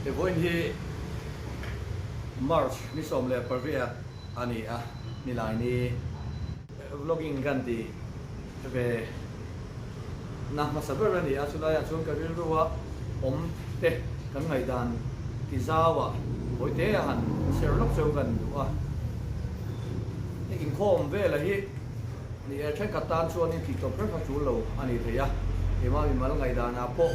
the point he March ni som le parvia ani a nilai ni vlogging ganti ve na masaber ni asulaya chung ka rilruwa te kan ngaihdan tizawa hoite han serlok chau kan wa inkhawm ve la hi ni a chen katan chuan in tiktok per chu lo ani theya ema mi mal ngaihdan a po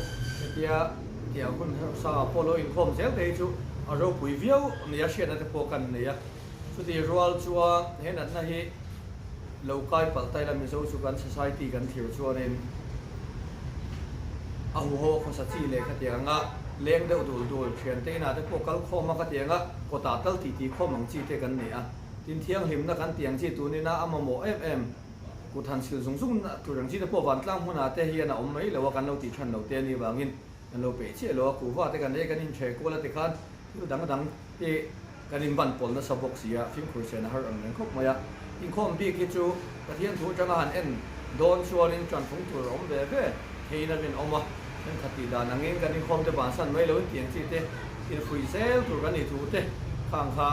tia kun sa po lo inkhawm zel te chu a ro pui viau ni a hriat na te po kan nei a chu ti rual chuwa hen at na hi lokai paltai la mizo chu kan society kan thir chuan in a ho ko sa chi le khatia nga leng de udul dul thian te na te po kal khoma ka tianga ko ta tal ti ti khomang chi te kan nei a tin thiang him na kan tiang chi tu ni na amamo mm ku than sil zung zung na tu rang chi te po van tlang huna te hi na om mai lo kan lo ti than lo te ni wangin kan lo pe che lo ku wa te kan ne kan in che ko la te khan tu dang te kan in ban pol na sabok sia fimkhur se na har ang neng khop maya inkhawm bi ki chu Pathian thu changa han en don chuan in chan phung tur om ve ve theina rin oma nên khát đi đàn anh cái không thể bán sản mấy lâu tiền chi thế in free sale tụi cái này thu thế khang kha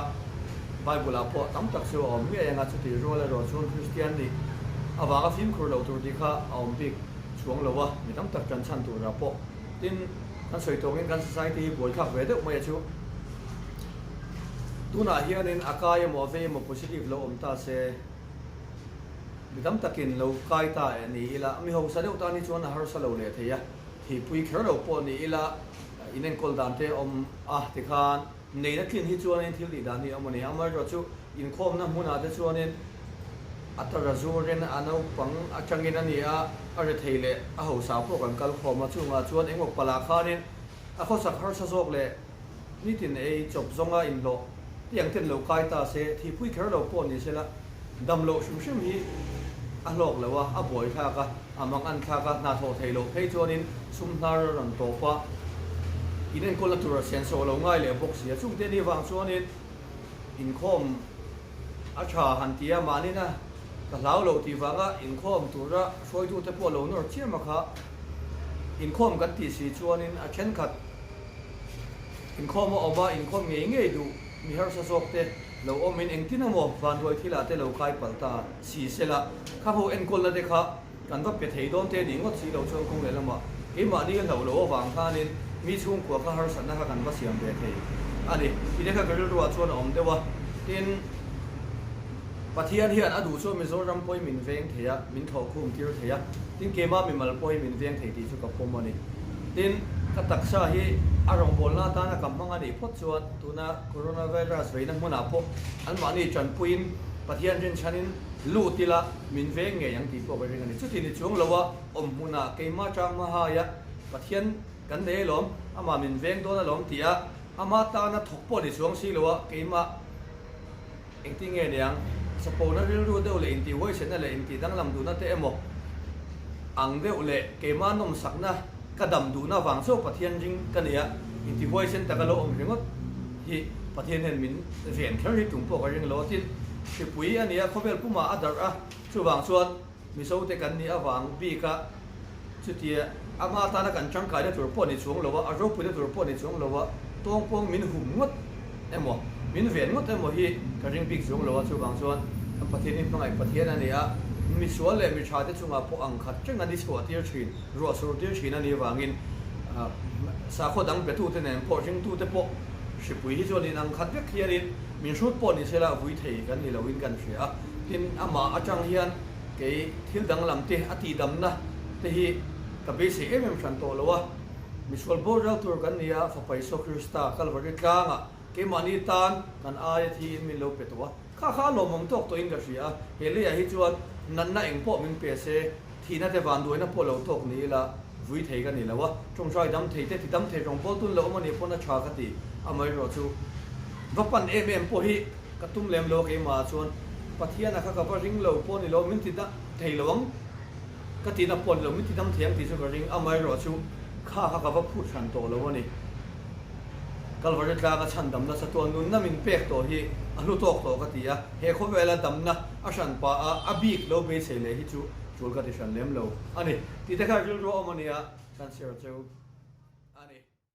Bible là po tắm tắc siêu om nghe ngắt chút rồi là rồi chuan Christian đi à và cái phim khur đầu tụi đi kha om big xuống lâu à mình tắm tắc chân chân tụi ra po tin anh soi tông cái society buổi khác về được mấy chú tu na hiện nên akai mo ve mo positive lo om ta se mình tắm tắc in lâu kai ta ni là mi hậu sa đâu ta ni chuan har sa lâu le thế ya thì pui khởi đầu po ni ila inen kol dan te om ti khan nei na kin hi chuan in thil di dan ni amani amar ro chu inkhawm na hmuna te chuan in atara zuren anau pang atangin ani a are theile a ho sa pro kan kal khoma chunga chuan engok pala khanin a kho sak har sa jok le ni tin ei chop zonga in lo tiang ten lo kai ta se thì pui khởi đầu po ni se la dam lo shum shum hi a lok lewa a boy tha ka amang an tha ka na tho theilo phei chuan in sumnar ran to pa inen kola tur sen so lo ngai le box ya chung te ni wang chuan in inkhawm a tha han tia mani na ka lau lo ti wanga inkhawm tura soi tu te po lo nor chiam kha inkhawm kan ti si chuan in a then khat inkhawm oba inkhawm nge du mi har sa sok te lo omin engtina mo van hoi thila te lo kai palta si sela kha ho en kol la de kha kan va pe thei don te ding ngot si lo chong kong le lama e ma ni lo lo wang kha nin mi chung ko kha harsatna kha kan va siam be thei ani ide kha garil ruwa chuan om dewa tin Pathian hian adu chu Mizoram poi min veng theya min tho khum tir theya tin kema mi mal poi min veng thei ti chu ka pomani tin ka taksa hi arong bolna ta na kammanga ni phot chuan tuna coronavirus veina hmuna po an mani chan puin Pathian rin chanin lu tila min ve nge yang ti po ba ring ani chuti ni chung lowa om hmuna keima chang ma ha ya Pathian kan de lom ama min veng do na lom tia ama ta na thok po ni chung si lowa keima engti nge niang sapo na rilru deuh le inti hoi sen na le inti dang lam du na te emo ang deuh le keima nom sakna kadam du na wang so Pathian ring kania inti hoi sen takalo om ringot hi Pathian hen min ven thar hi tung po ka ring lo tin si pui ania khobel puma adar a chu wang chuan mi so te kan ni awang bi ka chutia ama ta na kan chang kai da tur po ni chung lowa a ro pu da tur po ni chung lowa tong pong min hum ngot emo min ven ngot emo hi ka ring big chung lowa chu wang chuan Pathian in pangai Pathian ania mi sual le mi tha te chunga po ang khat chang ani so tir thin ro sur tir thin ani wangin sa kho dang pe tu te nen po jing tu te po si pui hi chuan in ang khat vek hianin min shut po ni sela vui thei kan ni lowin kan hria tin ama atang hian ke thil dang lam te ati dam na te hi ka be se em than to lowa miswal boral tur kan nia fa paiso krista kalvari tlanga ke mani tan kan ai thi min lo pe to kha lo mong tok to in ka hria hele a hi chuan nan na eng po min pe se thina te van duina po lo tok ni la vui thei kan ni lawa trong roi dam thei te ti dam thei rong pol tun lo mani po na tha ka ti amai ro chu vapan em po hi katum lem lo ke ma chuan Pathian kha ka ring lo po ni lo min ti da thei lowang ka ti na pon lo min ti dam thiang ti chu ka ring amai ro chu kha ka va phu than to lo ni kalvar tla ka chan dam na sa to nun na min pek to hi alu tok to ka ti a he kho vela dam na a shan pa a bik lo be se le hi chu chul ka ti shan lem lo ani ti ta ka ro amania kan ser chu